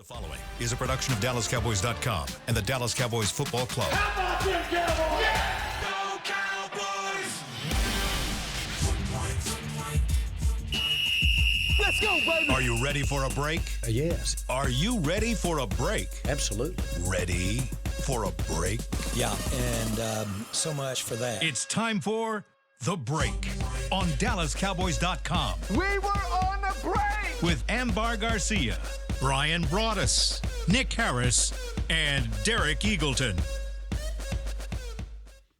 The following is a production of DallasCowboys.com and the Dallas Cowboys Football Club. How about them Cowboys? Yeah! Go Cowboys! Let's go, baby! Are you ready for a break? Yes. Are you ready for a break? Absolutely. Ready for a break? Yeah, and so much for that. It's time for The Break on DallasCowboys.com. We were on a break! With Ambar Garcia, Bryan Broaddus, Nick Harris, and Derek Eagleton.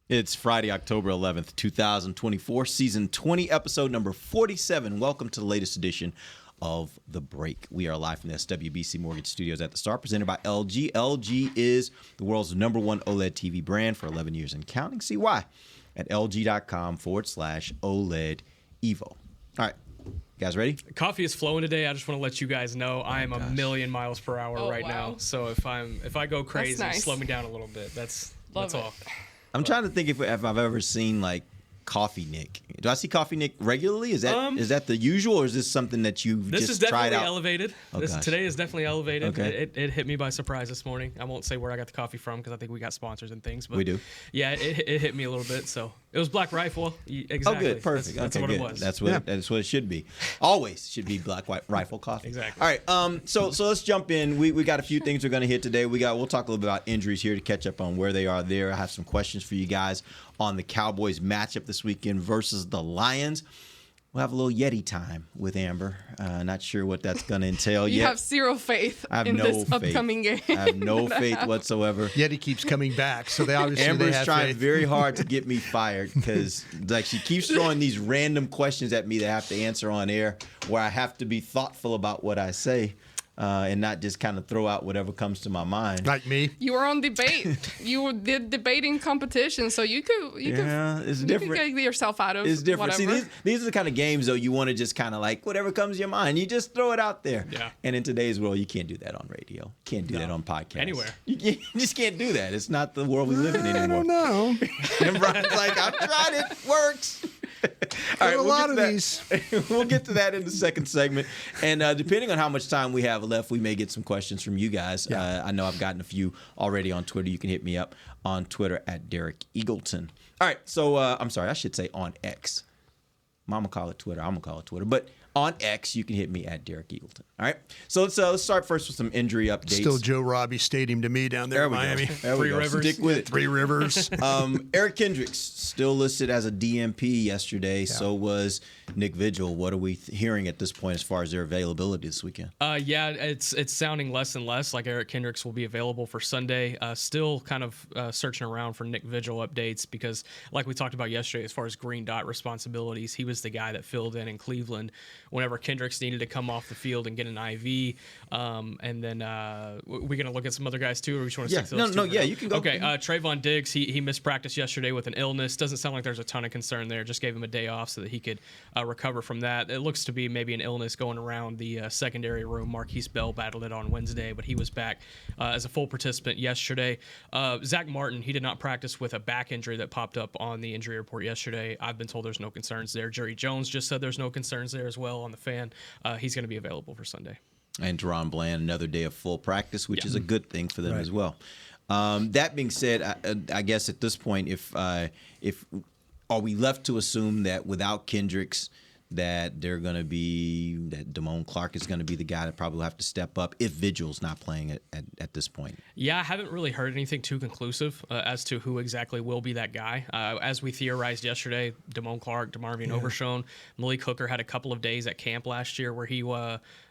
It's Friday, October 11th, 2024, season 20, episode number 47. Welcome to the latest edition of The Break. We are live from the SWBC Mortgage Studios at the Star, presented by LG. LG is the world's #1 OLED TV brand for 11 years and counting. See why at lg.com/OLED Evo. All right. You guys ready? Coffee is flowing today. I just want to let you guys know I am a million miles per hour right now. So if I go crazy, nice. Slow me down a little bit. That's all. I'm trying to think if I've ever seen like Coffee Nick. Do I see Coffee Nick regularly? Is that the usual, or is this something that you've This just is tried definitely out? elevated. Oh, Today is definitely elevated. Okay. It hit me by surprise this morning. I won't say where I got the coffee from because I think we got sponsors and things. But We do. Yeah, it hit me a little bit. So it was Black Rifle. Exactly. Oh, good, perfect. That's okay, what good. it was. That's what it should be. Always should be Black Rifle coffee. Exactly. All right. So let's jump in. We got a few things we're going to hit today. We'll talk a little bit about injuries here to catch up on where they are there. I have some questions for you guys on the Cowboys matchup this weekend versus the Lions. We'll have a little YETI time with Amber. Not sure what that's going to entail You yet. have zero faith I have in no this faith. upcoming game. I have no faith whatsoever. YETI keeps coming back, so they obviously Amber's have trying faith. very hard to get me fired because like she keeps throwing these random questions at me that I have to answer on air, where I have to be thoughtful about what I say and not just kind of throw out whatever comes to my mind. Like me. You were on debate. You did debating competition, so you could It's different. get yourself out of It's different. whatever. See, these are the kind of games, though, you want to just kind of like whatever comes to your mind. You just throw it out there. Yeah. And in today's world, you can't do that on radio. You can't do that on podcasts. Anywhere. You just can't do that. It's not the world we live in anymore. I don't know. And Brian's like, I've tried it. Works. All right, a lot of these. We'll get to that in the second segment. And depending on how much time we have left, we may get some questions from you guys. Yeah. I know I've gotten a few already on Twitter. You can hit me up on Twitter at Derek Eagleton. All right, so I'm sorry, I should say on X. Mama call it Twitter. I'm going to call it Twitter. But on X, you can hit me at Derek Eagleton. All right? So let's start first with some injury updates. Still Joe Robbie Stadium to me down there in Miami. There we go. Rivers. Stick with it. Three Rivers. Eric Kendricks still listed as a DNP yesterday. So was Nick Vigil. What are we hearing at this point as far as their availability this weekend? Yeah, it's sounding less and less like Eric Kendricks will be available for Sunday. Still kind of searching around for Nick Vigil updates because, like we talked about yesterday, as far as green dot responsibilities, he was the guy that filled in Cleveland whenever Kendricks needed to come off the field and get an IV. And then we're going to look at some other guys too, or we just want to stick to those two? You can go. Okay, Trayvon Diggs, he missed practice yesterday with an illness. Doesn't sound like there's a ton of concern there. Just gave him a day off so that he could recover from that. It looks to be maybe an illness going around the secondary room. Marquise Bell battled it on Wednesday, but he was back as a full participant yesterday. Zach Martin, he did not practice with a back injury that popped up on the injury report yesterday. I've been told there's no concerns there. Jerry Jones just said there's no concerns there as well on the fan. He's going to be available for Sunday. And Teron Bland, another day of full practice, which is a good thing for them as well. That being said, I guess at this point, if are we left to assume that without Kendricks, that Damone Clark is going to be the guy that probably will have to step up if Vigil's not playing at this point? Yeah, I haven't really heard anything too conclusive as to who exactly will be that guy. As we theorized yesterday, Damone Clark, DeMarvion Overshown, Malik Hooker had a couple of days at camp last year where he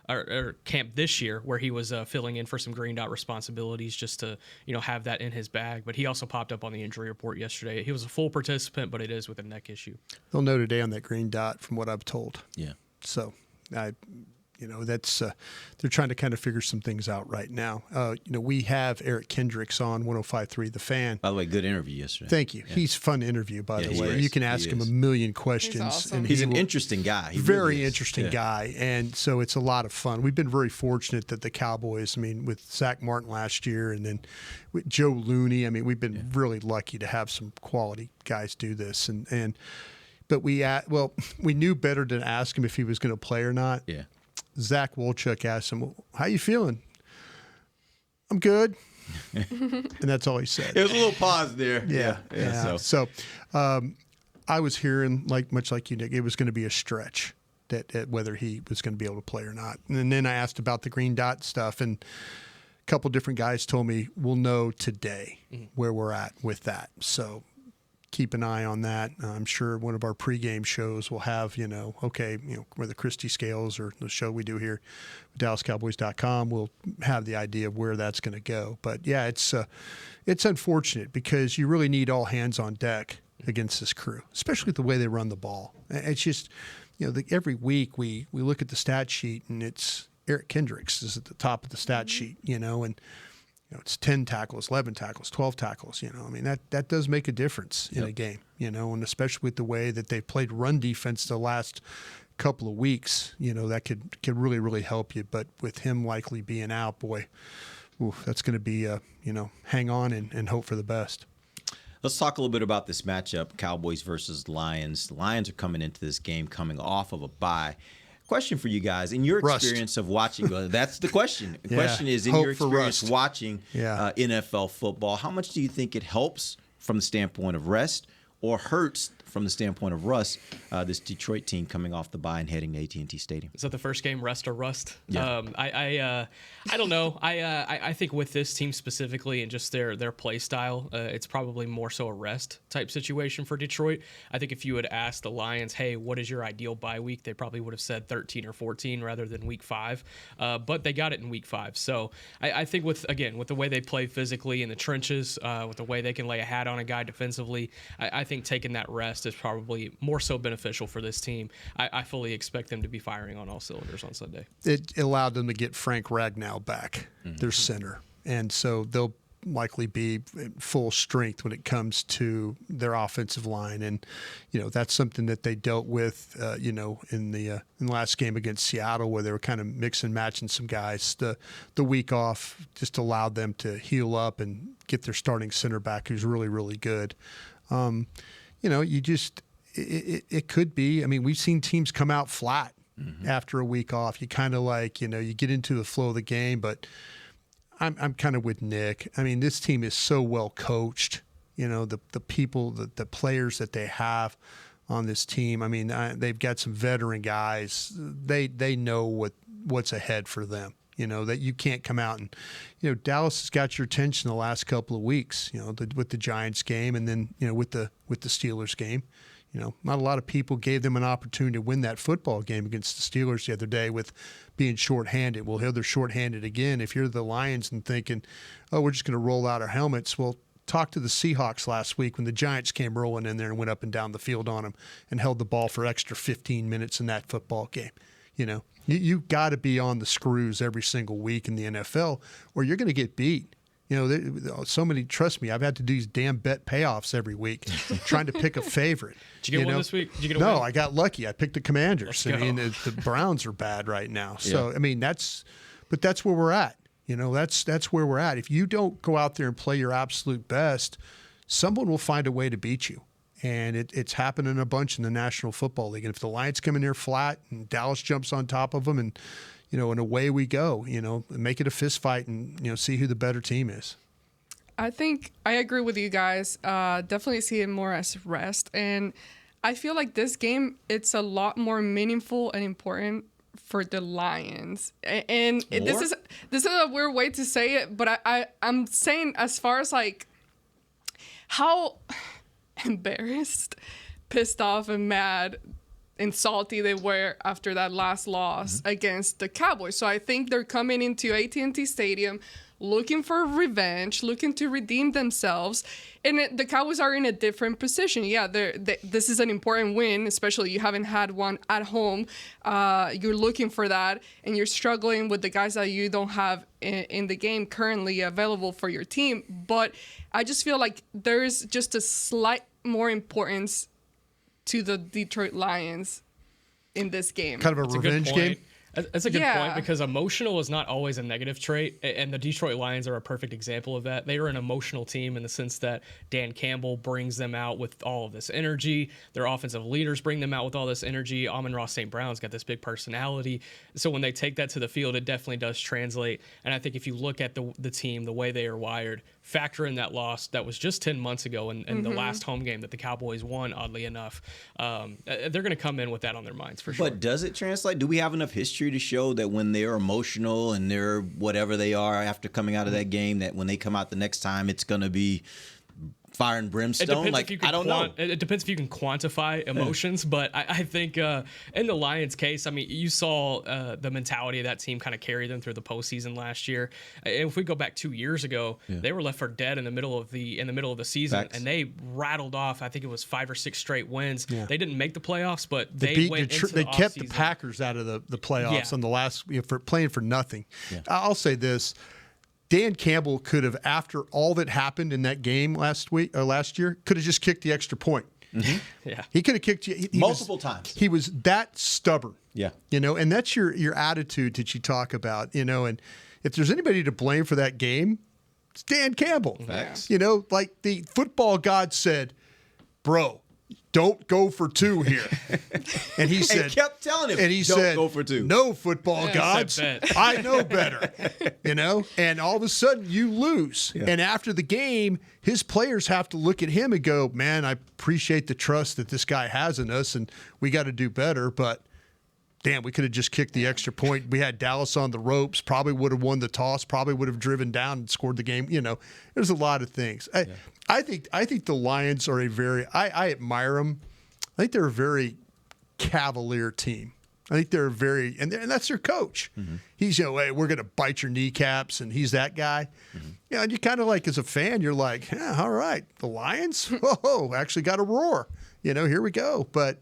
or camp this year where he was filling in for some green dot responsibilities just to have that in his bag. But he also popped up on the injury report yesterday. He was a full participant, but it is with a neck issue. They'll know today on that green dot from what I've told. Yeah. So that's they're trying to kind of figure some things out right now. We have Eric Kendricks on 105.3 The Fan. By the way, good interview yesterday. Thank you. Yeah. He's fun to interview, by the way. is. You can ask him a million questions. awesome. And He's he an will- interesting guy. He very really is. interesting Yeah. guy, and so it's a lot of fun. We've been very fortunate that the Cowboys, with Zach Martin last year and then with Joe Looney, we've been really lucky to have some quality guys do this. But we knew better than ask him if he was going to play or not. Yeah. Zach Wolchuk asked him, "How you feeling?" I'm good. And that's all he said. There was a little pause there. Yeah. So I was hearing, much like you, Nick, it was going to be a stretch that whether he was going to be able to play or not. And then I asked about the green dot stuff, and a couple different guys told me we'll know today where we're at with that. So keep an eye on that. I'm sure one of our pregame shows will have, whether Christie Scales or the show we do here, DallasCowboys.com, we'll have the idea of where that's going to go. But yeah, it's unfortunate because you really need all hands on deck against this crew, especially the way they run the ball. It's just, every week we look at the stat sheet and it's Eric Kendricks is at the top of the stat sheet, and it's 10 tackles, 11 tackles, 12 tackles. That does make a difference in a game, and especially with the way that they've played run defense the last couple of weeks, that could really, really help you. But with him likely being out, boy, that's going to be, hang on and hope for the best. Let's talk a little bit about this matchup, Cowboys versus Lions. The Lions are coming into this game coming off of a bye. Question for you guys. In your experience of watching, that's the question. The question is, in your experience watching NFL football, how much do you think it helps from the standpoint of rest or hurts from the standpoint of rust, this Detroit team coming off the bye and heading to AT&T Stadium? Is that the first game, rest or rust? Yeah. I don't know. I think with this team specifically and just their play style, it's probably more so a rest type situation for Detroit. I think if you had asked the Lions, hey, what is your ideal bye week? They probably would have said 13 or 14 rather than week 5. But they got it in week 5. So I think with the way they play physically in the trenches, with the way they can lay a hat on a guy defensively, I think taking that rest is probably more so beneficial for this team. I fully expect them to be firing on all cylinders on Sunday. It allowed them to get Frank Ragnow back, their center. And so they'll likely be at full strength when it comes to their offensive line. And, that's something that they dealt with, in the last game against Seattle where they were kind of mix and matching some guys. The week off just allowed them to heal up and get their starting center back who's really, really good. It could be. We've seen teams come out flat after a week off. You kind of you get into the flow of the game, but I'm kind of with Nick. This team is so well coached. The people, the players that they have on this team. They've got some veteran guys. They know what's ahead for them. That you can't come out and, Dallas has got your attention the last couple of weeks, with the Giants game and then, with the Steelers game. Not a lot of people gave them an opportunity to win that football game against the Steelers the other day with being shorthanded. Well, here they're shorthanded again. If you're the Lions and thinking, oh, we're just going to roll out our helmets, well, talk to the Seahawks last week when the Giants came rolling in there and went up and down the field on them and held the ball for extra 15 minutes in that football game. You've got to be on the screws every single week in the NFL or you're going to get beat. So many, trust me, I've had to do these damn bet payoffs every week trying to pick a favorite. Did you get one this week? Did you get No, win? I got lucky. I picked the Commanders. Let's The Browns are bad right now. So, that's where we're at. That's where we're at. If you don't go out there and play your absolute best, someone will find a way to beat you. And it's happening a bunch in the National Football League. And if the Lions come in there flat and Dallas jumps on top of them and and away we go, make it a fist fight and, see who the better team is. I think I agree with you guys. Definitely see it more as rest. And I feel like this game, it's a lot more meaningful and important for the Lions. And this is a weird way to say it, but I'm saying as far as how embarrassed, pissed off, and mad and salty they were after that last loss against the Cowboys. So I think they're coming into AT&T Stadium looking for revenge, looking to redeem themselves. And the Cowboys are in a different position. Yeah, this is an important win, especially you haven't had one at home. You're looking for that, and you're struggling with the guys that you don't have in the game currently available for your team. But I just feel like there's just a slight more importance to the Detroit Lions in this game. Kind of a revenge game? That's a good Yeah. point, because emotional is not always a negative trait, and the Detroit Lions are a perfect example of that. They are an emotional team in the sense that Dan Campbell brings them out with all of this energy. Their offensive leaders bring them out with all this energy. Amon-Ra St. Brown's got this big personality. So when they take that to the field, it definitely does translate. And I think if you look at the team, the way they are wired, factor in that loss that was just 10 months ago in the last home game that the Cowboys won, oddly enough, they're going to come in with that on their minds for sure. But does it translate? Do we have enough history to show that when they're emotional and they're whatever they are after coming out of that game, that when they come out the next time, it's going to be fire and brimstone? I don't know. It depends if you can quantify emotions, but I think in the Lions' case, I mean, you saw the mentality of that team kind of carry them through the postseason last year. And if we go back 2 years ago, they were left for dead in the middle of the season, Facts. and they rattled off. I think it was 5 or 6 straight wins. Yeah. They didn't make the playoffs, but They they beat went into They the kept the offseason. Packers out of the playoffs Yeah. on the last for playing for nothing. Yeah. I'll say this: Dan Campbell could have, after all that happened in that game last year, could have just kicked the extra point. Yeah. He could have kicked you Multiple times. He was that stubborn. Yeah. And that's your attitude that you talk about. And if there's anybody to blame for that game, it's Dan Campbell. Facts. Like the football god said, "Bro, don't go for 2 here." And he said, kept telling him, and he "Don't said, go for 2. No, football gods, bet. I know better. And all of a sudden you lose. Yeah. And after the game, his players have to look at him and go, "Man, I appreciate the trust that this guy has in us, and we got to do better." But damn, we could have just kicked the extra point. We had Dallas on the ropes, probably would have won the toss, probably would have driven down and scored the game. There's a lot of things. I think the Lions are I admire them. I think they're a very cavalier team. I think they're and that's their coach. Mm-hmm. He's, hey, we're going to bite your kneecaps, and he's that guy. Mm-hmm. And you kind of like, as a fan, you're like, yeah, all right, the Lions, whoa, actually got a roar. Here we go. But,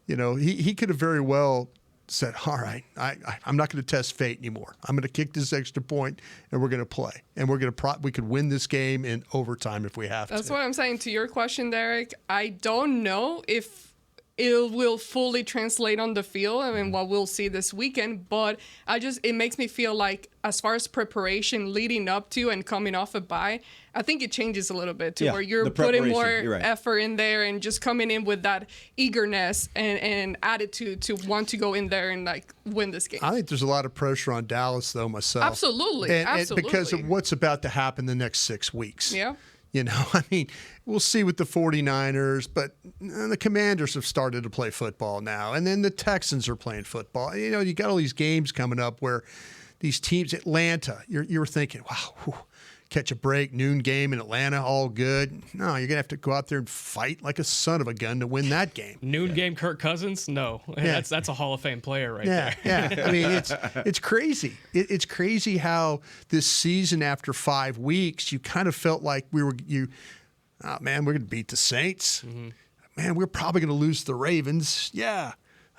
he could have very well said, all right, I'm not going to test fate anymore. I'm going to kick this extra point, and we're going to play. And we could win this game in overtime if we have to. That's what I'm saying. To your question, Derek, I don't know if it will fully translate on the field. I mean, what we'll see this weekend, but it makes me feel like as far as preparation leading up to and coming off a bye, I think it changes a little bit to where you're putting more effort in there and just coming in with that eagerness and attitude to want to go in there and win this game. I think there's a lot of pressure on Dallas, though, myself. Absolutely. And because of what's about to happen the next 6 weeks. Yeah. I mean, we'll see with the 49ers, but the Commanders have started to play football now. And then the Texans are playing football. You got all these games coming up where these teams, Atlanta, you're thinking, wow, whew, catch a break, noon game in Atlanta, all good. No, you're going to have to go out there and fight like a son of a gun to win that game. Noon game Kirk Cousins? No. Yeah. That's a Hall of Fame player right there. Yeah. I mean, it's crazy. It's crazy how this season after 5 weeks, you kind of felt like we're going to beat the Saints. Mm-hmm. Man, we're probably going to lose the Ravens. Yeah.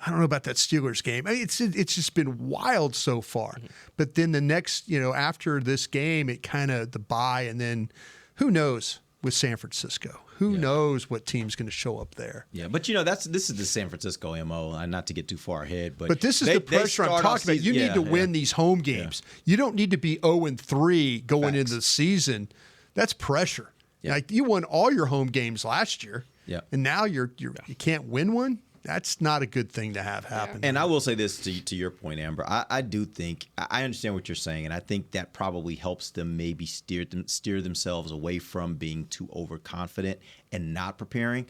I don't know about that Steelers game. I mean, it's just been wild so far. Mm-hmm. But then the next, after this game, it kind of the bye, and then who knows with San Francisco? Who knows what team's going to show up there? Yeah, but this is the San Francisco MO. Not to get too far ahead, but this is the pressure I'm talking about. You need to win these home games. Yeah. You don't need to be 0-3 going into the season. That's pressure. Yeah. Like you won all your home games last year. Yeah, and now you can't win one. That's not a good thing to have happen. And I will say this to your point, Amber. I do think I understand what you're saying, and I think that probably helps them maybe steer themselves away from being too overconfident and not preparing.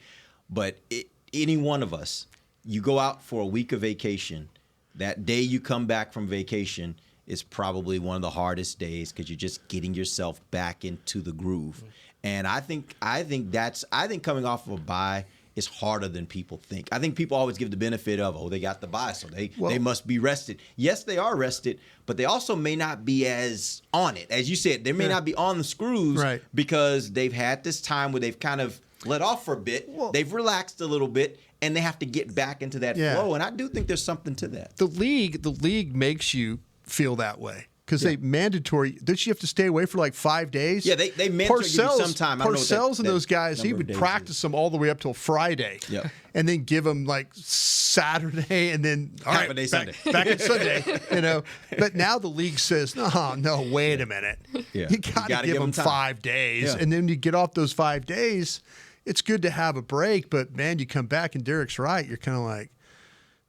But any one of us, you go out for a week of vacation. That day you come back from vacation is probably one of the hardest days because you're just getting yourself back into the groove. Mm-hmm. And I think coming off of a bye is harder than people think. I think people always give the benefit of, they got the bye, so they must be rested. Yes, they are rested, but they also may not be as on it. As you said, they may not be on the screws because they've had this time where they've kind of let off for a bit. They've relaxed a little bit, and they have to get back into that flow. And I do think there's something to that. The league makes you feel that way. because they mandatory. Don't you have to stay away for like 5 days? Yeah, they mandatory give you some time. I don't know what Parcells and that those guys, he number of would days practice them all the way up till Friday. Yeah. And then give them like Saturday and then Half a day Sunday. back at Sunday, But now the league says, no, wait a minute. Yeah. You got to give them time. 5 days. Yeah. And then you get off those 5 days. It's good to have a break, but man, you come back and Derek's right. You're kind of like,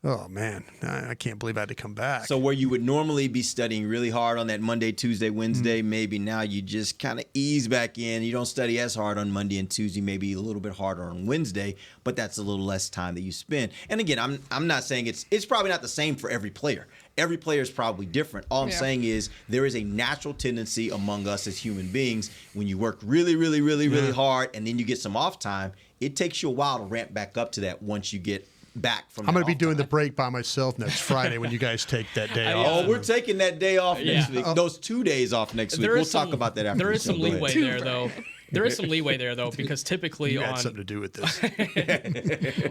oh man, I can't believe I had to come back. So where you would normally be studying really hard on that Monday, Tuesday, Wednesday, maybe now you just kind of ease back in. You don't study as hard on Monday and Tuesday, maybe a little bit harder on Wednesday, but that's a little less time that you spend. And again, I'm not saying it's probably not the same for every player. Every player is probably different. All I'm saying is there is a natural tendency among us as human beings when you work really, really, really, really hard and then you get some off time, it takes you a while to ramp back up to that once you get back from. I'm going to be doing the break by myself next Friday when you guys take that day off. Oh, we're taking that day off next week. Those 2 days off next week. We'll talk about that after. There is some leeway there, though. There is some leeway there, though, because typically you had something to do with this.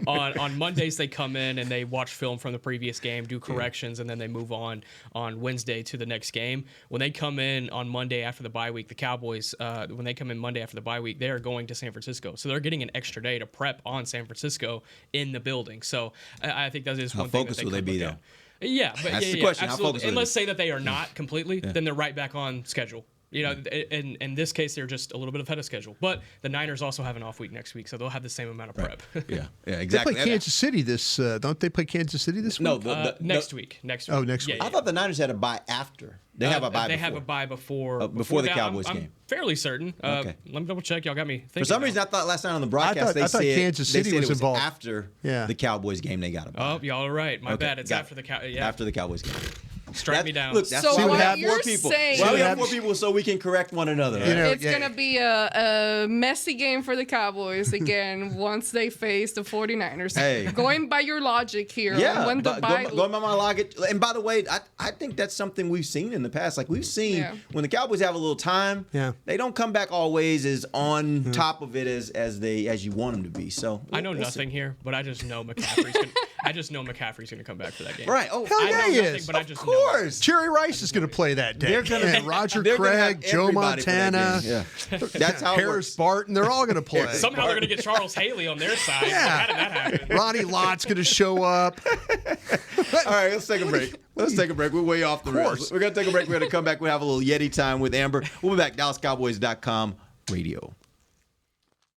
on Mondays they come in and they watch film from the previous game, do corrections, and then they move on Wednesday to the next game. When they come in on Monday after the bye week, the Cowboys, when they come in Monday after the bye week, they are going to San Francisco. So they're getting an extra day to prep on San Francisco in the building. So I think that is one thing that they will they be, though? Yeah, but that's the question. absolutely. And let's say that they are not completely, then they're right back on schedule. In this case, they're just a little bit ahead of schedule. But the Niners also have an off week next week, so they'll have the same amount of prep. Yeah, exactly. They play Kansas City this. Don't they play Kansas City this week? No, next week. Oh, next week. I thought the Niners had a bye after. They have a bye. They have a bye before the that. Cowboys I'm game. fairly certain. Okay. Let me double check. Y'all got me thinking. For some reason, I thought last night on the broadcast I thought Kansas City was involved after the Cowboys game. They got a bye. Oh, y'all are right. My bad. It's after the after the Cowboys game. Strike me down. Look, that's So why we what have you're more people. saying Why we is- have more people so we can correct one another. It's going to be a messy game for the Cowboys again once they face the 49ers. Hey. Going by your logic here. Yeah, When the going by my logic. And by the way, I think that's something we've seen in the past. Like we've seen when the Cowboys have a little time, they don't come back always as on top of it as you want them to be. So I know nothing here, but I just know McCaffrey's gonna come back for that game. Right. Oh, hell yeah, he is. But I of just course. Jerry Rice is going to play that day. They're gonna Roger they're gonna have Craig, Joe everybody for that Montana, game. Yeah. That's how it Harris works. Barton. They're all going to play. Somehow they're gonna get Charles Haley on their side. Yeah. How did that happen? Ronnie Lott's going to show up. All right, let's take a break. We're way off the rails. We're going to take a break. We're going to come back. We'll have a little YETI time with Amber. We'll be back. DallasCowboys.com radio.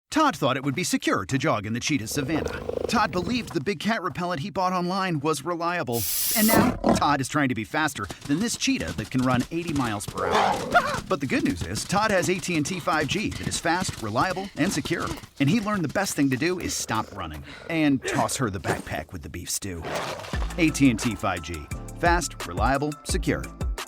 Todd thought it would be secure to jog in the cheetah savanna. Todd believed the big cat repellent he bought online was reliable. And now, Todd is trying to be faster than this cheetah that can run 80 miles per hour. But the good news is, Todd has AT&T 5G that is fast, reliable, and secure. And he learned the best thing to do is stop running and toss her the backpack with the beef stew. AT&T 5G. Fast, reliable, secure.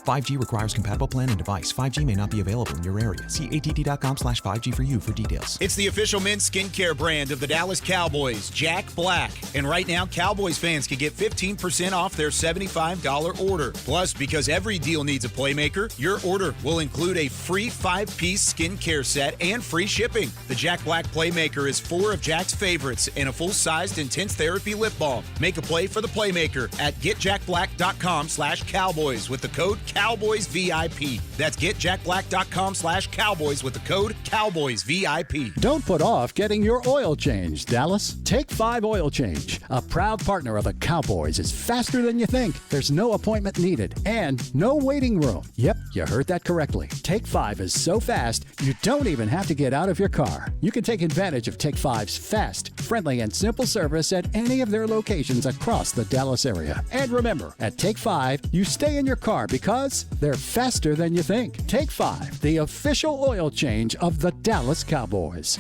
5G requires compatible plan and device. 5G may not be available in your area. See att.com/5G for you for details. It's the official men's skincare brand of the Dallas Cowboys, Jack Black. And right now, Cowboys fans can get 15% off their $75 order. Plus, because every deal needs a playmaker, your order will include a free 5-piece skincare set and free shipping. The Jack Black Playmaker is 4 of Jack's favorites and a full-sized intense therapy lip balm. Make a play for the Playmaker at getjackblack.com/Cowboys with the code CowboysVIP. That's getjackblack.com/Cowboys with the code CowboysVIP. Don't put off getting your oil change, Dallas. Take 5 Oil Change, a proud partner of the Cowboys, is faster than you think. There's no appointment needed and no waiting room. Yep, you heard that correctly. Take 5 is so fast, you don't even have to get out of your car. You can take advantage of Take 5's fast, friendly, and simple service at any of their locations across the Dallas area. And remember, at Take 5, you stay in your car because they're faster than you think. Take 5, the official oil change of the Dallas Cowboys.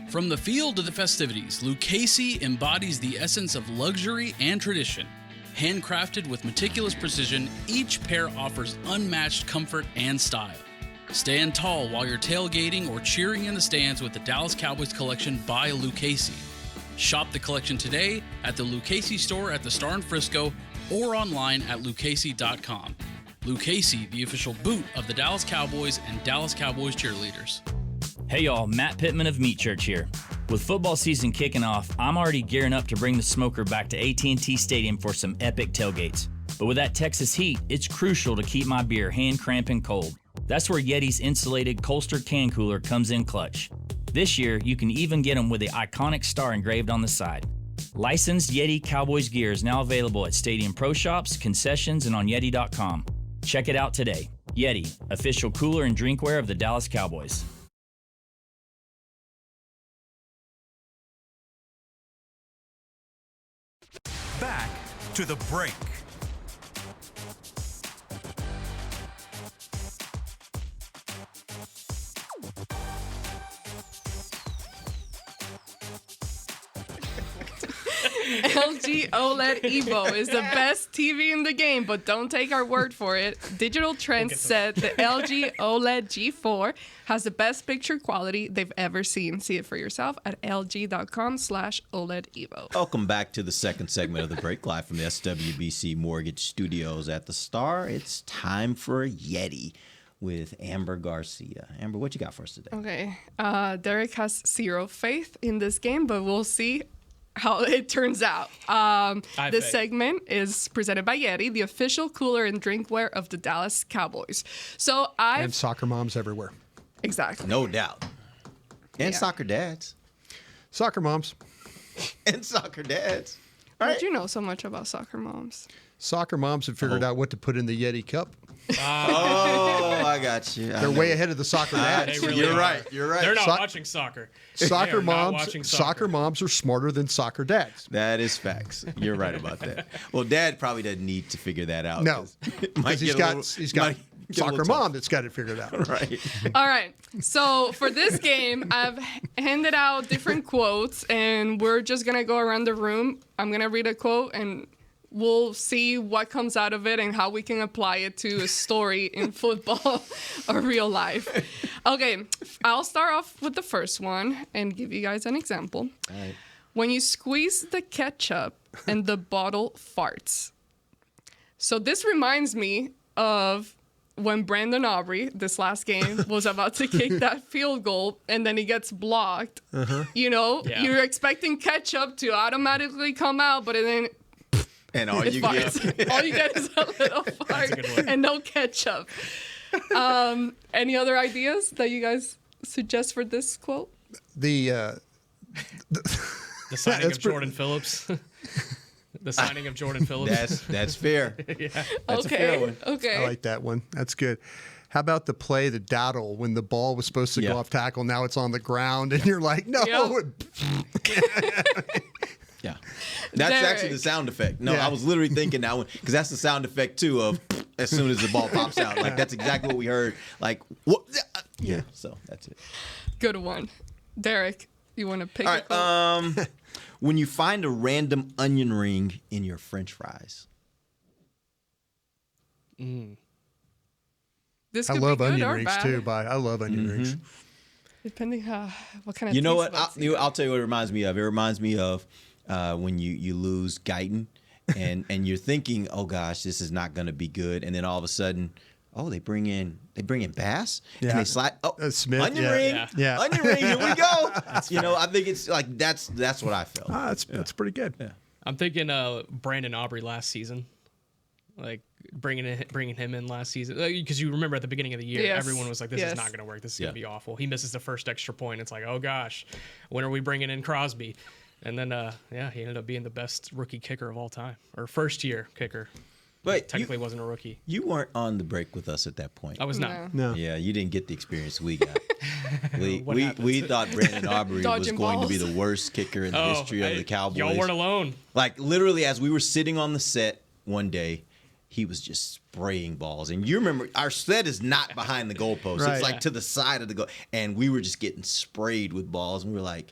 From the field to the festivities, Lucchese embodies the essence of luxury and tradition. Handcrafted with meticulous precision, each pair offers unmatched comfort and style. Stand tall while you're tailgating or cheering in the stands with the Dallas Cowboys collection by Lucchese. Shop the collection today at the Lucchese store at the Star in Frisco or online at lucchese.com. Lucchese, the official boot of the Dallas Cowboys and Dallas Cowboys cheerleaders. Hey y'all, Matt Pittman of Meat Church here. With football season kicking off, I'm already gearing up to bring the smoker back to AT&T Stadium for some epic tailgates. But with that Texas heat, it's crucial to keep my beer hand cramping cold. That's where Yeti's insulated Colster can cooler comes in clutch. This year, you can even get them with the iconic star engraved on the side. Licensed Yeti Cowboys gear is now available at Stadium Pro Shops, concessions, and on Yeti.com. Check it out today. Yeti, official cooler and drinkware of the Dallas Cowboys. Back to the break. LG OLED Evo is the best TV in the game, but don't take our word for it. Digital Trends said the LG OLED G4 has the best picture quality they've ever seen. See it for yourself at lg.com/OLED Evo. Welcome back to the second segment of the break, live from the SWBC Mortgage Studios at the Star. It's time for Yeti with Ambar Garcia. Amber, what you got for us today? Okay. Derek has zero faith in this game, but we'll see how it turns out. This segment is presented by Yeti, the official cooler and drinkware of the Dallas Cowboys. And soccer moms everywhere. Exactly. No doubt. And soccer dads. Soccer moms. And soccer dads. How did you know so much about soccer moms? Soccer moms have figured out what to put in the Yeti cup. Oh, I got you. They're way ahead of the soccer dads. You're right. They're not watching soccer. Soccer moms. Soccer moms are smarter than soccer dads. That is facts. You're right about that. Well, Dad probably doesn't need to figure that out. No, because he's got soccer mom that's got it figured out. Right. All right. So for this game, I've handed out different quotes, and we're just gonna go around the room. I'm gonna read a quote, and we'll see what comes out of it and how we can apply it to a story in football or real life. Okay, I'll start off with the first one and give you guys an example. All right. When you squeeze the ketchup and the bottle farts. So this reminds me of when Brandon Aubrey, this last game, was about to kick that field goal and then he gets blocked. You know, you're expecting ketchup to automatically come out, but then and all you get, all you get is a little fart and no ketchup. Any other ideas that you guys suggest for this quote? The signing of Jordan Phillips. The signing of Jordan Phillips. That's fair. That's a fair one. Okay. I like that one. That's good. How about the play, the daddle, when the ball was supposed to go off tackle, now it's on the ground, and you're like, no. Yeah. That's actually the sound effect. No, I was literally thinking that one because that's the sound effect too of as soon as the ball pops out. Like that's exactly what we heard. Like what? Yeah. So that's it. Good one, Derek. You want to pick? All right. When you find a random onion ring in your French fries. This I could love be good onion or rings bad. too. I love onion rings. Depending what kind of. You know what? taste buds I'll tell you what it reminds me of. It reminds me of when you lose Guyton and you're thinking, oh gosh, this is not going to be good, and then all of a sudden, oh, they bring in Bass and they slide Smith, onion ring, onion ring. Here we go. I think it's like that's what I felt. That's pretty good. Yeah. I'm thinking Brandon Aubrey last season, like bringing him in last season, because you remember at the beginning of the year, everyone was like, "This is not going to work. This is going to be awful." He misses the first extra point. It's like, oh gosh, when are we bringing in Crosby? And then he ended up being the best rookie kicker of all time, or first year kicker. But technically wasn't a rookie. You weren't on the break with us at that point. I was not. No. Yeah, you didn't get the experience we got. we thought Brandon Aubrey was going to be the worst kicker in the history of the Cowboys. Y'all weren't alone. Like literally, as we were sitting on the set one day, he was just spraying balls. And you remember, our set is not behind the goalpost. Right. It's like to the side of the goal. And we were just getting sprayed with balls. And we were like,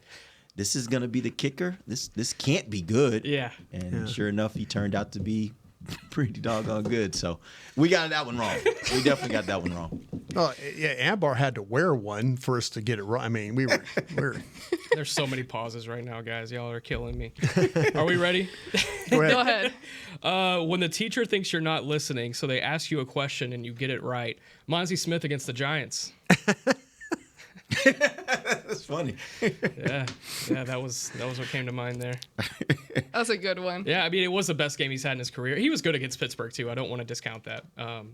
this is going to be the kicker? This can't be good. Yeah. And sure enough, he turned out to be pretty doggone good. So we got that one wrong. We definitely got that one wrong. Oh, yeah, Ambar had to wear one for us to get it right. I mean, we were There's so many pauses right now, guys. Y'all are killing me. Are we ready? Go ahead. Go ahead. When the teacher thinks you're not listening, so they ask you a question and you get it right. Monzie Smith against the Giants. That's funny. yeah, that was what came to mind there. That's a good one. Yeah, I mean, it was the best game he's had in his career. He was good against Pittsburgh too. I don't want to discount that.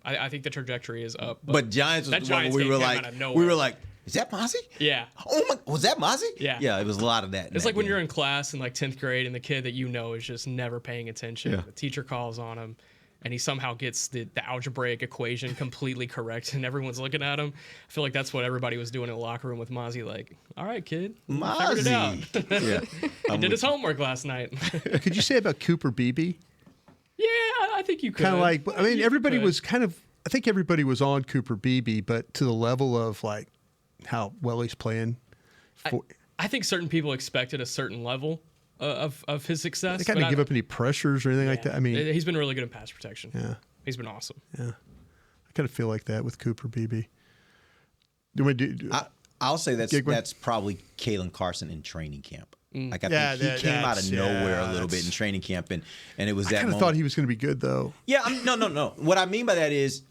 I think the trajectory is up. But Giants was the one where we were like, is that Mozzie? Yeah. Oh my, was that Mozzie? Yeah. Yeah, it was a lot of that. It's like when you're in class in like 10th grade and the kid that you know is just never paying attention. Yeah. The teacher calls on him and he somehow gets the algebraic equation completely correct and everyone's looking at him. I feel like that's what everybody was doing in the locker room with Mozzie. Like, all right, kid. Figured it out. Yeah. He did his homework last night. Could you say about Cooper Beebe? Yeah, I think you could. Kind of like, I mean, everybody was kind of, I think everybody was on Cooper Beebe, but to the level of like how well he's playing. I think certain people expected a certain level of his success. They kind of give up any pressures or anything like that. I mean, he's been really good in pass protection. Yeah. He's been awesome. Yeah. I kind of feel like that with Cooper Beebe. I'll say that's probably Kalen Carson in training camp. Like I think he came out of nowhere a little bit in training camp, and it was that. I kind of thought he was going to be good though. Yeah, no. What I mean by that is,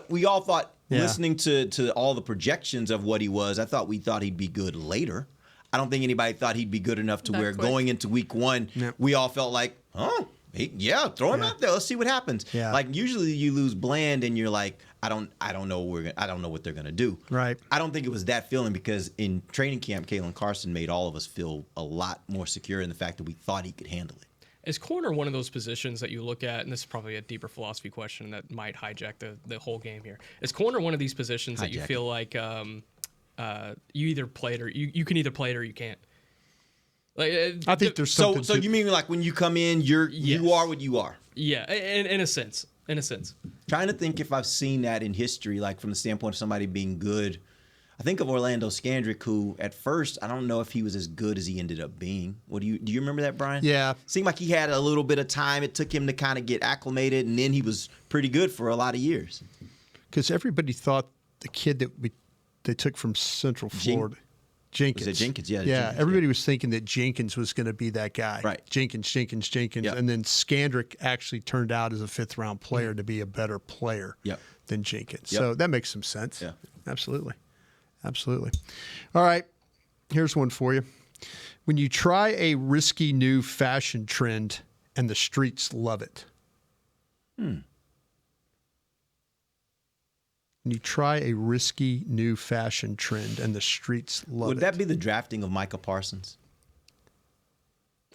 we all thought listening to all the projections of what he was, we thought he'd be good later. I don't think anybody thought he'd be good enough to where going into week one, we all felt like, throw him out there. Let's see what happens. Yeah. Like usually you lose Bland and you're like, I don't know what they're gonna do. Right. I don't think it was that feeling because in training camp, Kalen Carson made all of us feel a lot more secure in the fact that we thought he could handle it. Is corner one of those positions that you look at, and this is probably a deeper philosophy question that might hijack the whole game here. Is corner one of these positions that you feel like you either play it or you can either play it or you can't? Like, I think there's something. So you mean like when you come in, you are what you are? Yeah, in a sense. In a sense. Trying to think if I've seen that in history, like from the standpoint of somebody being good. I think of Orlando Scandrick, who at first I don't know if he was as good as he ended up being. Do you remember that, Brian? Yeah. Seemed like he had a little bit of time. It took him to kind of get acclimated, and then he was pretty good for a lot of years. Because everybody thought the kid that they took from Central Florida, Jenkins. Was it Jenkins? Yeah. Yeah. Jenkins, everybody was thinking that Jenkins was going to be that guy. Right. Jenkins. Yep. And then Scandrick actually turned out as a fifth-round player to be a better player than Jenkins. Yep. So that makes some sense. Yeah. Absolutely. All right. Here's one for you. When you try a risky new fashion trend and the streets love it. When you try a risky new fashion trend and the streets love it. Would that be the drafting of Micah Parsons?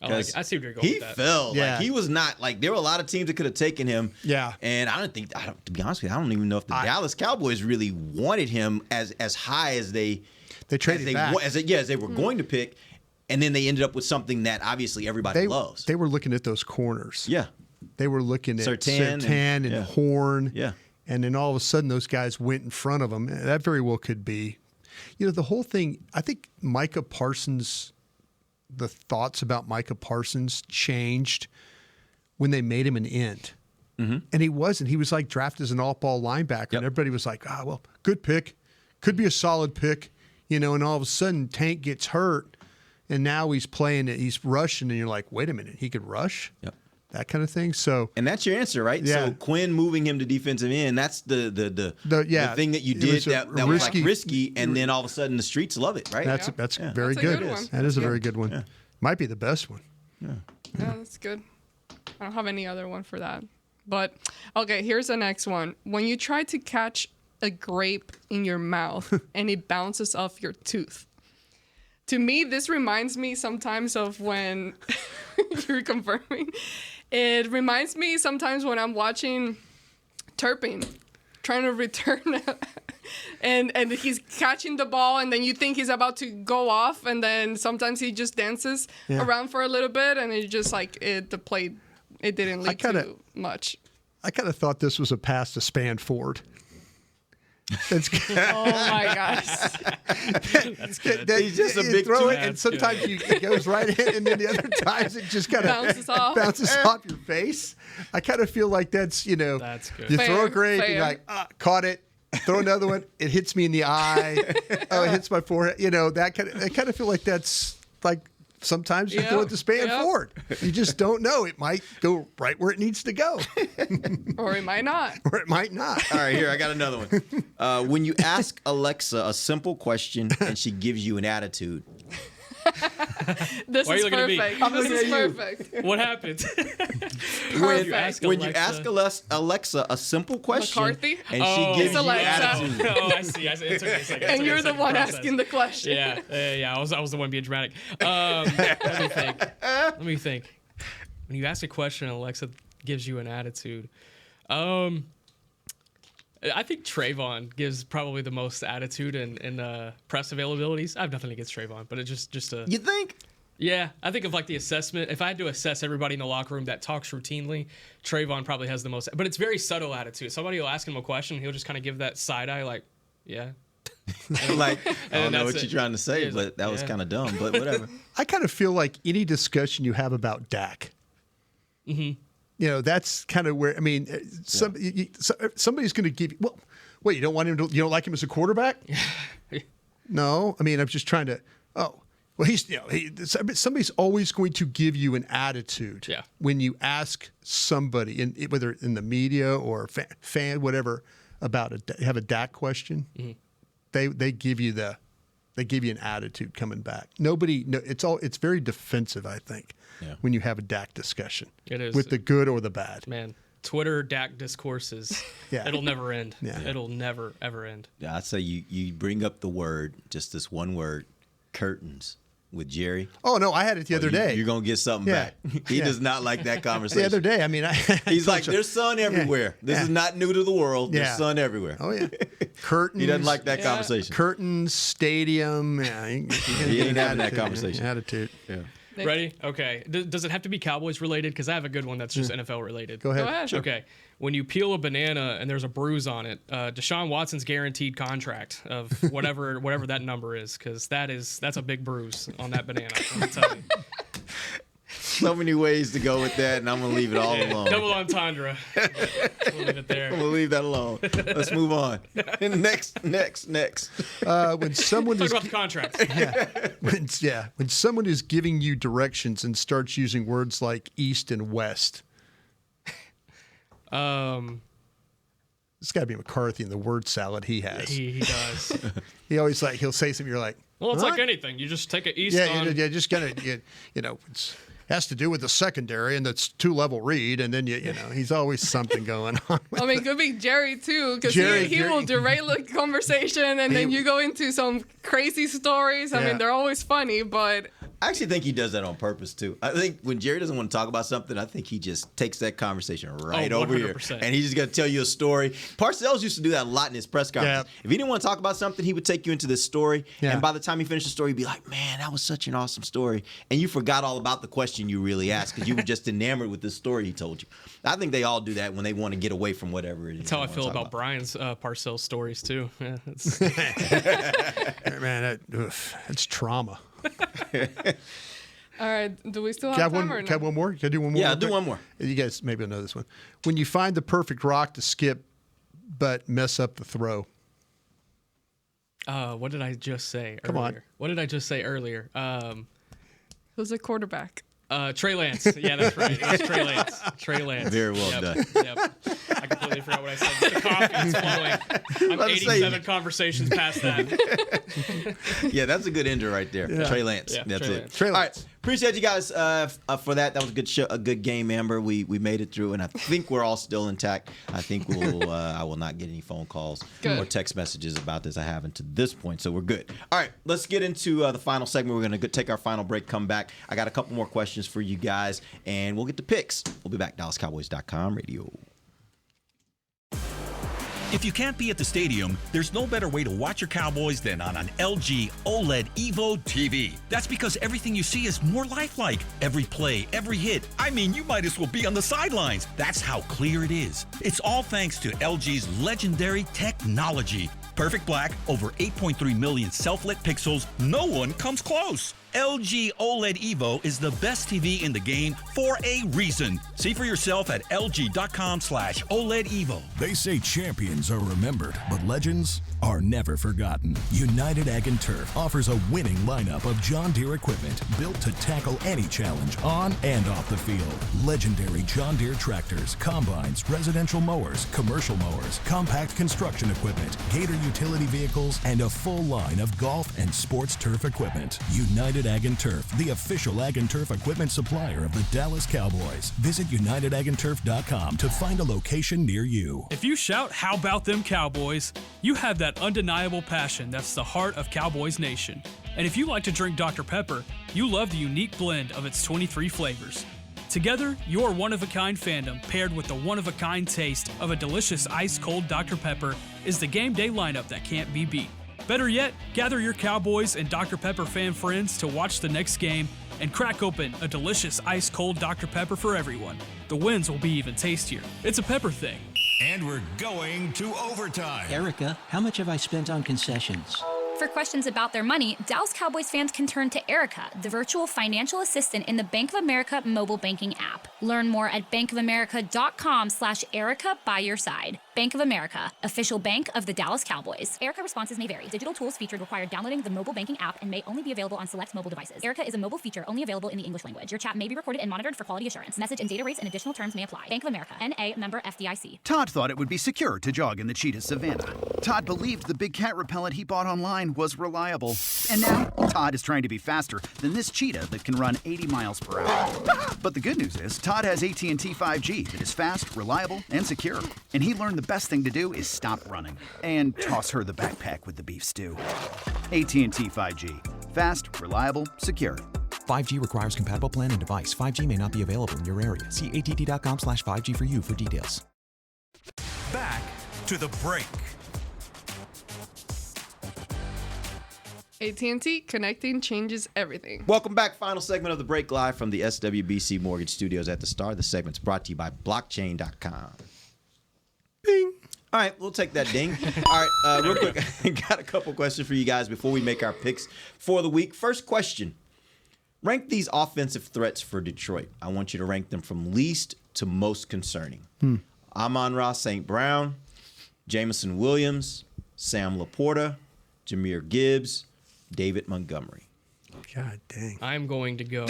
I see where you're going with that. He fell. Like he was not like there were a lot of teams that could have taken him. Yeah. And to be honest with you, I don't even know if the Dallas Cowboys really wanted him as high as they traded back. As they were going to pick. And then they ended up with something that obviously everybody loves. They were looking at those corners. Yeah. They were looking at Surtain and Horn. Yeah. And then all of a sudden those guys went in front of them. That very well could be. The whole thing, I think Micah Parsons, the thoughts about Micah Parsons changed when they made him an end. Mm-hmm. And he wasn't. He was like drafted as an all-ball linebacker. And everybody was like, good pick. Could be a solid pick. And all of a sudden Tank gets hurt. And now he's playing it. He's rushing. And you're like, wait a minute. He could rush? Yep. That kind of thing. So, and that's your answer, right? Yeah. So Quinn moving him to defensive end, that's the thing that you did that was like risky, and then all of a sudden the streets love it, right? That's very good. That is a very good one. Yeah. Might be the best one. Yeah, that's good. I don't have any other one for that. But okay, here's the next one. When you try to catch a grape in your mouth and it bounces off your tooth. To me, this reminds me sometimes of when you're confirming. It reminds me sometimes when I'm watching Turpin trying to return and he's catching the ball and then you think he's about to go off and then sometimes he just dances around for a little bit and it's just like the play it didn't lead to much. I kind of thought this was a pass to Spanford. That's good. Oh my gosh. That's good. He's just a big throw it, and sometimes it goes right in, and then the other times it just kind of bounces off your face. I kind of feel like that's That's good. You throw a grape, and you're like, caught it. Throw another one, it hits me in the eye. It hits my forehead. That kind of. I kind of feel like that's like sometimes you throw it to span forward. You just don't know. It might go right where it needs to go. Or it might not. Or it might not. All right, here, I got another one. When you ask Alexa a simple question and she gives you an attitude. This is perfect. This is perfect. What happened? When you ask Alexa a simple question McCarthy? and she gives you an Alexa. attitude. Oh, I see. It took me a second. And you're the one asking the question. Yeah. I was the one being dramatic. Let me think. When you ask a question and Alexa gives you an attitude, I think Trayvon gives probably the most attitude in press availabilities. I have nothing against Trayvon, but it's just a. You think? Yeah, I think of like the assessment. If I had to assess everybody in the locker room that talks routinely, Trayvon probably has the most. But it's very subtle attitude. Somebody will ask him a question, he'll just kind of give that side eye, like, yeah. Like, I don't know what you're trying to say, but that was kind of dumb. But whatever. I kind of feel like any discussion you have about Dak. Mm-hmm. You know, that's kind of where, I mean, somebody's going to give you, well, wait, you don't want him to, you don't like him as a quarterback? No. I mean, I'm just trying to, somebody's always going to give you an attitude when you ask somebody, whether in the media or fan, whatever, about have a Dak question. Mm-hmm. They give you an attitude coming back. It's very defensive, I think. Yeah. When you have a Dak discussion. It is. With the good or the bad. Man, Twitter Dak discourses, it'll never end. Yeah. It'll never, ever end. Yeah, I'd say you bring up the word, just this one word, curtains, with Jerry. Oh, no, I had it the other day. You're going to get something back. He does not like that conversation. The other day, I mean. He's like, there's sun everywhere. This is not new to the world. There's sun everywhere. Oh, yeah. Curtains. He doesn't like that conversation. Curtains, stadium. Yeah, he ain't having that conversation. Attitude. Yeah. Ready? Okay. Does it have to be Cowboys related? Because I have a good one that's just NFL related. Go ahead. Sure. Okay. When you peel a banana and there's a bruise on it, Deshaun Watson's guaranteed contract of whatever that number is, because that's a big bruise on that banana. I'm telling you. So many ways to go with that, and I'm going to leave it all alone. Double entendre. We'll leave it there. We'll leave that alone. Let's move on. Next. When someone Talk about the contract. When someone is giving you directions and starts using words like east and west. It's got to be McCarthy and the word salad he has. He does. He always he'll say something. You're like, well, it's what? like anything. You just take it east on. Yeah, just kind of, it's has to do with the secondary and that's 2-level read, and then he's always something going on. I mean, could be Jerry too, because he will derail the conversation, and then you go into some crazy stories. I mean, they're always funny, but I actually think he does that on purpose too. I think when Jerry doesn't want to talk about something, I think he just takes that conversation right over here, and he's just going to tell you a story. Parcells used to do that a lot in his press conference. If he didn't want to talk about something, he would take you into this story, and by the time he finished the story, he'd be like, "Man, that was such an awesome story," and you forgot all about the question you really asked because you were just enamored with the story he told you. I think they all do that when they want to get away from whatever it is. That's how I feel about Brian's Parcells stories too. Yeah, man, that's trauma. All right, do we still have time or no? Can I have one more? Can I do one more? Yeah, do one more. You guys maybe will know this one. When you find the perfect rock to skip, but mess up the throw. What did I just say earlier? Come on. What did I just say earlier? Who's a quarterback? Trey Lance. Yeah, that's right. It was Trey Lance. Trey Lance. Very well done. Yep. I completely forgot what I said. The coffee is flowing. I'm 87 conversations past that. Yeah, that's a good ender right there. Yeah. Trey Lance. Yeah, that's Trey it. Lance. Trey Lance. All right. Appreciate you guys for that. That was a good show, a good game, Amber. We made it through, and I think we're all still intact. I think I will not get any phone calls or text messages about this. I haven't to this point, so we're good. All right, let's get into the final segment. We're going to take our final break, come back. I got a couple more questions for you guys, and we'll get to picks. We'll be back. DallasCowboys.com radio. If you can't be at the stadium, there's no better way to watch your Cowboys than on an LG OLED Evo TV. That's because everything you see is more lifelike. Every play, every hit. I mean, you might as well be on the sidelines. That's how clear it is. It's all thanks to LG's legendary technology. Perfect black, over 8.3 million self-lit pixels. No one comes close. LG OLED Evo is the best TV in the game for a reason. See for yourself at lg.com/OLED Evo. They say champions are remembered, but legends are never forgotten. United Ag and Turf offers a winning lineup of John Deere equipment built to tackle any challenge on and off the field. Legendary John Deere tractors, combines, residential mowers, commercial mowers, compact construction equipment, Gator utility vehicles, and a full line of golf and sports turf equipment. United Ag and Turf, the official Ag and Turf equipment supplier of the Dallas Cowboys. Visit unitedagandturf.com to find a location near you. If you shout, "How about them Cowboys?" you have that undeniable passion that's the heart of Cowboys Nation. And if you like to drink Dr. Pepper, you love the unique blend of its 23 flavors. Together, your one-of-a-kind fandom paired with the one-of-a-kind taste of a delicious ice-cold Dr. Pepper is the game day lineup that can't be beat. Better yet, gather your Cowboys and Dr. Pepper fan friends to watch the next game and crack open a delicious ice-cold Dr. Pepper for everyone. The wins will be even tastier. It's a pepper thing. And we're going to overtime. Erica, how much have I spent on concessions? For questions about their money, Dallas Cowboys fans can turn to Erica, the virtual financial assistant in the Bank of America mobile banking app. Learn more at bankofamerica.com/Erica by your side. Bank of America, official bank of the Dallas Cowboys. Erica responses may vary. Digital tools featured require downloading the mobile banking app and may only be available on select mobile devices. Erica is a mobile feature only available in the English language. Your chat may be recorded and monitored for quality assurance. Message and data rates and additional terms may apply. Bank of America, N.A., member FDIC. Todd thought it would be secure to jog in the cheetah savanna. Todd believed the big cat repellent he bought online was reliable. And now, Todd is trying to be faster than this cheetah that can run 80 miles per hour. But the good news is, Todd has AT&T 5G that is fast, reliable, and secure. And he learned the best thing to do is stop running and toss her the backpack with the beef stew. AT&T 5G. Fast, reliable, secure. 5G requires compatible plan and device. 5G may not be available in your area. See att.com/5G for you for details. Back to the break. AT&T, connecting changes everything. Welcome back. Final segment of the break, live from the SWBC Mortgage Studios at the Star. The segment's brought to you by blockchain.com. Bing. All right, we'll take that ding. All right, real quick, I got a couple questions for you guys before we make our picks for the week. First question. Rank these offensive threats for Detroit. I want you to rank them from least to most concerning. Amon-Ra St. Brown, Jameson Williams, Sam Laporta, Jahmyr Gibbs, David Montgomery. God dang. I'm going to go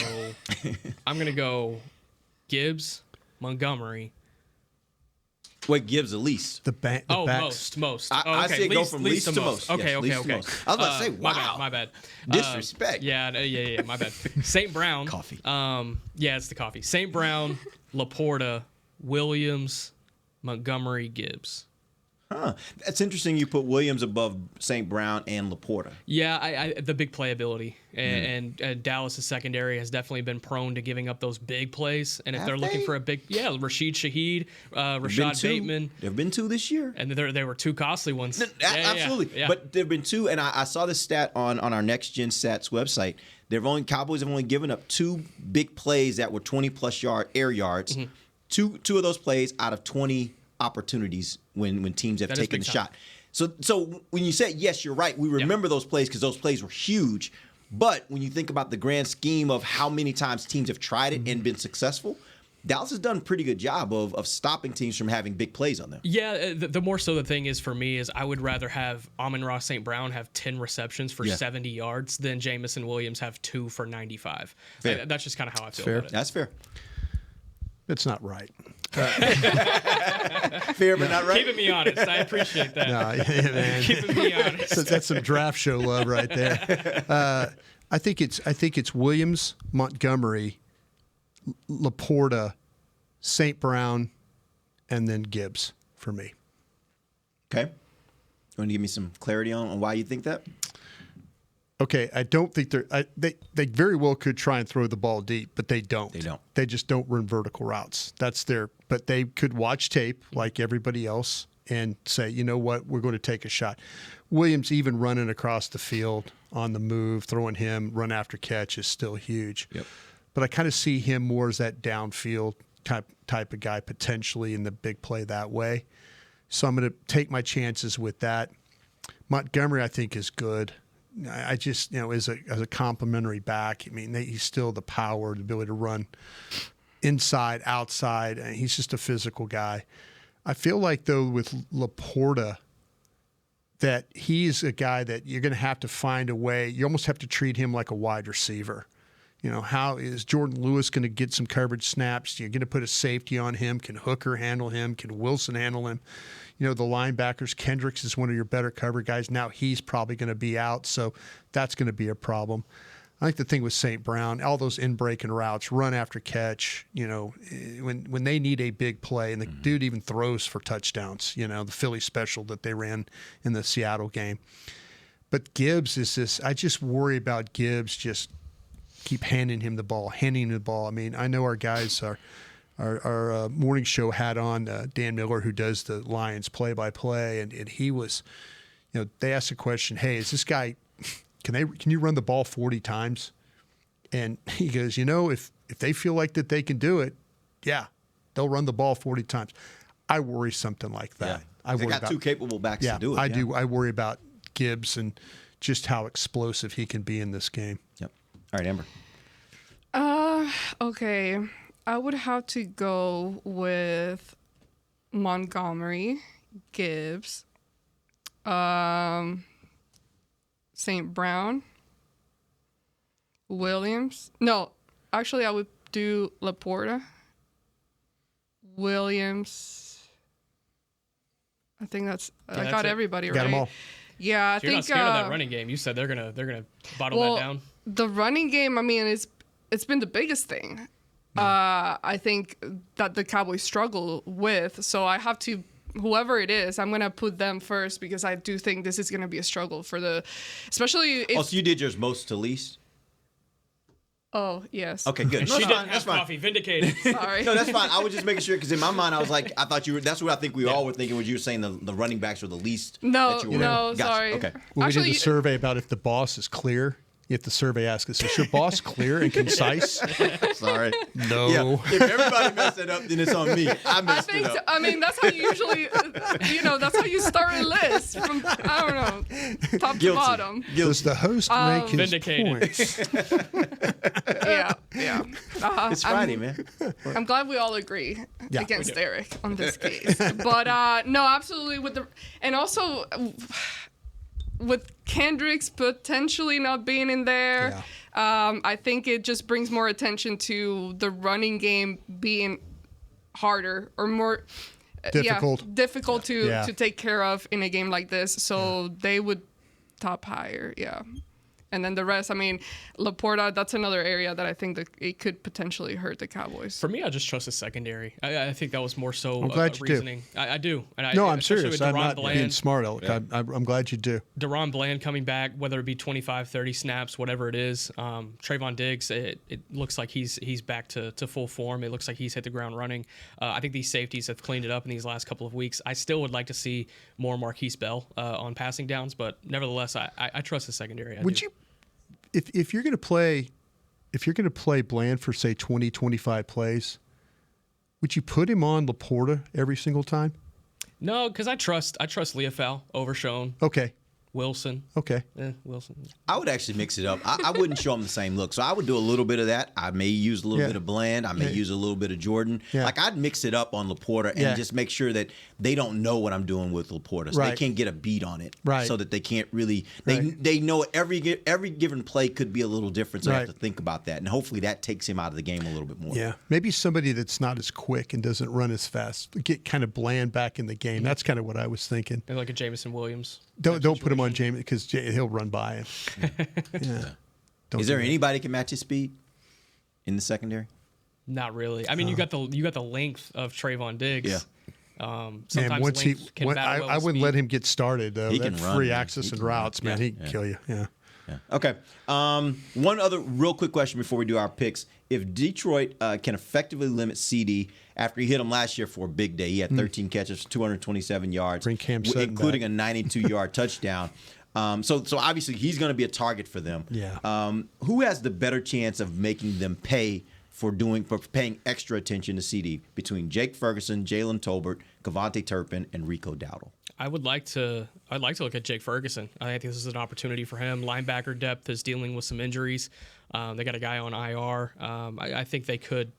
Gibbs, Montgomery. Wait, Gibbs the least. The most. I okay. say go from least to most. Okay, Yes, okay. least to most. I was about to say, wow. My bad. Disrespect. Yeah, my bad. St. Brown. Coffee. Yeah, it's the coffee. St. Brown, Laporta, Williams, Montgomery, Gibbs. Huh. That's interesting you put Williams above St. Brown and Laporta. Yeah, the big playability. And Dallas' secondary has definitely been prone to giving up those big plays. And if they're looking for a big, Rashid Shaheed, Rashad Bateman. There have been two this year. And there were two costly ones. Absolutely. Yeah. But there have been two, and I saw this stat on our Next Gen Stats website. Cowboys have only given up two big plays that were 20-plus air yards. Mm-hmm. Two of those plays out of 20 opportunities when teams have taken the shot. So when you say, yes, you're right, we remember those plays because those plays were huge. But when you think about the grand scheme of how many times teams have tried it and been successful, Dallas has done a pretty good job of stopping teams from having big plays on them. Yeah, the more so the thing is for me is I would rather have Amon-Ra St. Brown have 10 receptions for 70 yards than Jameson Williams have 2 for 95. That's just kind of how I feel about it. That's fair. It's not right. Fair, but not right. Keeping me honest. I appreciate that. No, yeah, man. Keeping me honest. So that's some draft show love right there. I think it's Williams, Montgomery, Laporta, St. Brown, and then Gibbs for me. Okay. You want to give me some clarity on why you think that? Okay, I don't think they very well could try and throw the ball deep, but they don't. They just don't run vertical routes. But they could watch tape like everybody else and say, you know what, we're going to take a shot. Williams even running across the field on the move, throwing him run after catch is still huge. Yep. But I kind of see him more as that downfield type of guy potentially in the big play that way. So I'm going to take my chances with that. Montgomery, I think, is good. I just, as a complimentary back, I mean, he's still the power, the ability to run inside, outside, and he's just a physical guy. I feel like, though, with Laporta, that he's a guy that you're going to have to find a way. You almost have to treat him like a wide receiver. How is Jordan Lewis going to get some coverage snaps? You're going to put a safety on him. Can Hooker handle him? Can Wilson handle him? The linebackers, Kendricks is one of your better cover guys. Now he's probably going to be out, so that's going to be a problem. I think the thing with St. Brown, all those in-breaking routes, run after catch, when they need a big play, and the dude even throws for touchdowns, the Philly special that they ran in the Seattle game. But Gibbs is this, I just worry about Gibbs just keep handing him the ball. I mean, I know our guys our morning show had on Dan Miller, who does the Lions play-by-play, and he was, they asked the question, hey, is this guy – can you run the ball 40 times? And he goes, if they feel like that they can do it, yeah, they'll run the ball 40 times. I worry something like that. Yeah. They got two capable backs to do it. I do. I worry about Gibbs and just how explosive he can be in this game. Yep. All right, Amber. Okay. I would have to go with Montgomery, Gibbs, St. Brown, Williams. No, actually, I would do Laporta, Williams. I think that's. I got everybody right. Got them all. Yeah, I so you're think. Not scared of that running game. You said they're gonna bottle that down. The running game. I mean, it's been the biggest thing. I think that the Cowboys struggle with. So I have to. Whoever it is, I'm going to put them first because I do think this is going to be a struggle for especially if... so you did yours most to least? Oh, yes. Okay, good. She didn't have coffee. Vindicated. Sorry. No, that's fine. I was just making sure because in my mind I was like, I thought you were, that's what I think we all were thinking when you were saying the running backs were the least. No, gotcha. Sorry. Okay. When we did the survey about if the boss is clear, if the survey asks us, is your boss clear and concise? Sorry. No. Yeah. If everybody messed it up, then it's on me. I messed it up. So. I mean, that's how you usually, that's how you start a list from, I don't know, top to bottom. Does the host make his points? Yeah. It's Friday, man. I'm glad we all agree against Eric on this case. But no, absolutely and also with Kendricks potentially not being in there, I think it just brings more attention to the running game being harder or more difficult to take care of in a game like this. So they would top higher, And then the rest, I mean, Laporta, that's another area that I think that it could potentially hurt the Cowboys. For me, I just trust the secondary. I think that was more so I'm glad you reasoning. do. I do. And I'm serious. I'm not Bland, being smart, Alec. I'm glad you do. DaRon Bland coming back, whether it be 25, 30 snaps, whatever it is. Trayvon Diggs, it looks like he's back to full form. It looks like he's hit the ground running. I think these safeties have cleaned it up in these last couple of weeks. I still would like to see more Marquise Bell on passing downs, but nevertheless, I trust the secondary. Would you? If you're going to play Bland for say 20, 25 plays, would you put him on Laporta every single time? No, because I trust Leofau over Schoen. Okay. Wilson. Okay. Wilson. I would actually mix it up. I wouldn't show them the same look. So I would do a little bit of that. I may use a little bit of Bland. I may use a little bit of Jordan. Yeah. Like I'd mix it up on Laporta and just make sure that they don't know what I'm doing with Laporta. So they can't get a beat on it. Right. So that they can't really they know every given play could be a little different. So I have to think about that. And hopefully that takes him out of the game a little bit more. Yeah. Maybe somebody that's not as quick and doesn't run as fast. Get kind of Bland back in the game. That's kind of what I was thinking. Maybe like a Jamison Williams. Don't put him on James because he'll run by him. Is there anybody can match his speed in the secondary? Not really. I mean, you got the length of Trayvon Diggs. Yeah. Sometimes once I wouldn't let him get started though. He that can run, free man. access and routes, man. He can kill you. Yeah. Okay. One other real quick question before we do our picks. If Detroit can effectively limit CD after he hit him last year for a big day, he had 13 catches, 227 yards, including a 92-yard touchdown. So obviously he's going to be a target for them. Yeah. Who has the better chance of making them pay for paying extra attention to CD between Jake Ferguson, Jalen Tolbert, Kavontae Turpin, and Rico Dowdle? I'd like to look at Jake Ferguson. I think this is an opportunity for him. Linebacker depth is dealing with some injuries. They got a guy on IR. I think they could.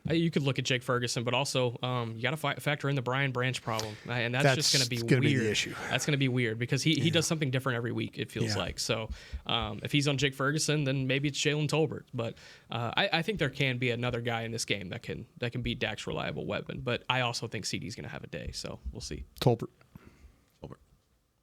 You could look at Jake Ferguson, but also you got to factor in the Brian Branch problem, and that's just going to be weird. Be the issue. That's going to be weird because he does something different every week. It feels like so. If he's on Jake Ferguson, then maybe it's Jalen Tolbert. But I think there can be another guy in this game that can be Dak's reliable weapon. But I also think CD's going to have a day, so we'll see. Tolbert.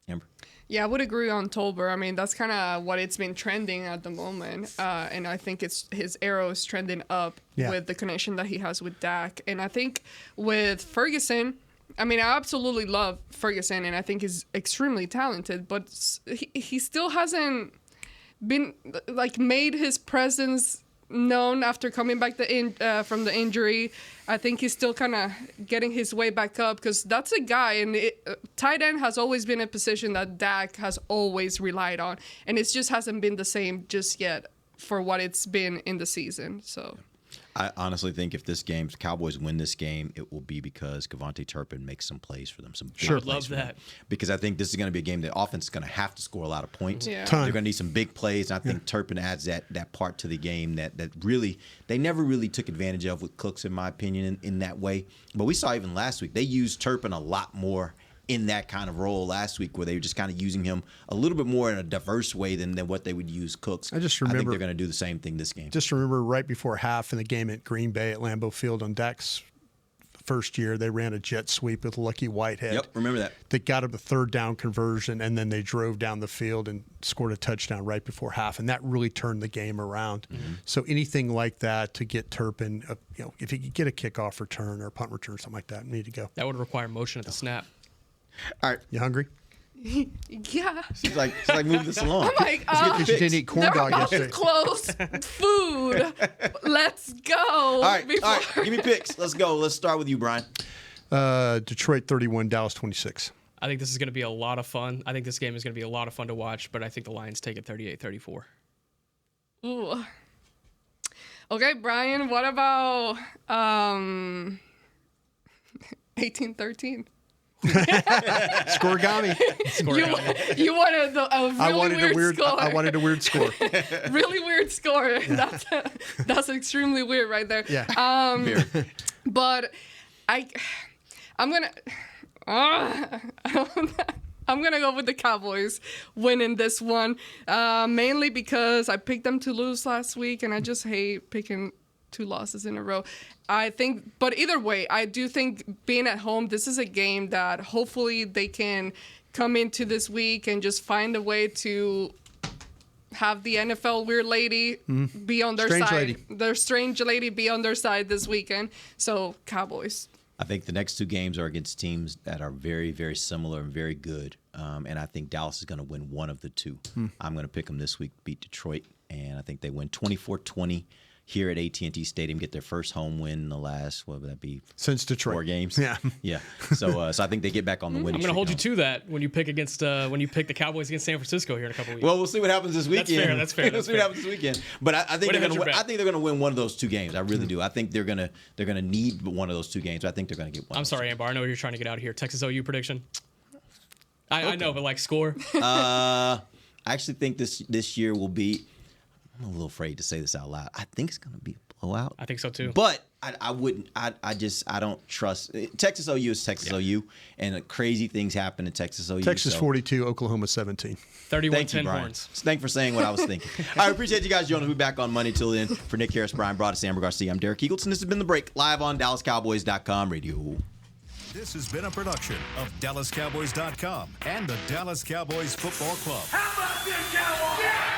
Amber. Yeah, I would agree on Tolbert. I mean, that's kind of what it's been trending at the moment. And I think his arrow is trending up with the connection that he has with Dak. And I think with Ferguson, I mean, I absolutely love Ferguson, and I think he's extremely talented, but he still hasn't been, made his presence known after coming back from the injury. I think he's still kind of getting his way back up because that's a guy, and tight end has always been a position that Dak has always relied on, and it just hasn't been the same just yet for what it's been in the season. So I honestly think if the Cowboys win this game, it will be because Kevontae Turpin makes some plays for them. Some big plays love for that. them. Because I think this is going to be a game that offense is going to have to score a lot of points. Yeah. They're going to need some big plays. And I think Turpin adds that part to the game that really they never really took advantage of with Cooks, in my opinion, in that way. But we saw even last week they used Turpin a lot more in that kind of role last week, where they were just kind of using him a little bit more in a diverse way than what they would use Cooks. I think they're going to do the same thing this game. Just remember right before half in the game at Green Bay at Lambeau Field on Dak's first year, they ran a jet sweep with Lucky Whitehead. Yep, remember that. They got up the third down conversion, and then they drove down the field and scored a touchdown right before half, and that really turned the game around. Mm-hmm. So anything like that to get Turpin, if he could get a kickoff return or a punt return or something like that, need to go. That would require motion at the snap. All right, you hungry? Yeah. She's like moving this along. I'm like, you didn't eat corn dog yesterday. Close food. Let's go. All right, give me picks. Let's go. Let's start with you, Brian. Detroit 31, Dallas 26. I think this is going to be a lot of fun. I think this game is going to be a lot of fun to watch, but I think the Lions take it 38-34. Ooh. Okay, Brian, what about 18-13? Scoregami. You wanted a weird score. I wanted a weird score. Really weird score. Yeah. That's extremely weird right there. Yeah. But I'm gonna go with the Cowboys winning this one, mainly because I picked them to lose last week, and I just hate picking 2 losses in a row. I think, but either way, I do think being at home, this is a game that hopefully they can come into this week and just find a way to have the NFL weird lady be on their side. Their strange lady be on their side this weekend. So, Cowboys. I think the next 2 games are against teams that are very, very similar and very good. And I think Dallas is going to win one of the 2. I'm going to pick them this week, beat Detroit. And I think they win 24-20 here at AT&T Stadium, get their first home win in the last, what would that be? Since Detroit. 4 games. Yeah. So I think they get back on the winning I'm going to hold you to that when you pick the Cowboys against San Francisco here in a couple weeks. Well, we'll see what happens this weekend. That's fair. We'll see what happens this weekend. But I think they're going to win one of those 2 games. I really do. I think they're going to need one of those 2 games. I think they're going to get one. I'm sorry, Ambar. I know you're trying to get out of here. Texas OU prediction. I know, but score. I actually think this year will be. I'm a little afraid to say this out loud. I think it's going to be a blowout. I think so too. But I wouldn't. I don't trust. Texas OU is Texas OU, and crazy things happen in Texas OU. Texas 42, Oklahoma 17. 31-10 Horns. Thanks for saying what I was thinking. I appreciate you guys joining. We'll be back on Monday. Till then, for Nick Harris, Bryan Broaddus, Ambar Garcia, I'm Derek Eagleton. This has been The Break, live on DallasCowboys.com radio. This has been a production of DallasCowboys.com and the Dallas Cowboys Football Club. How about this, Cowboys? Yeah!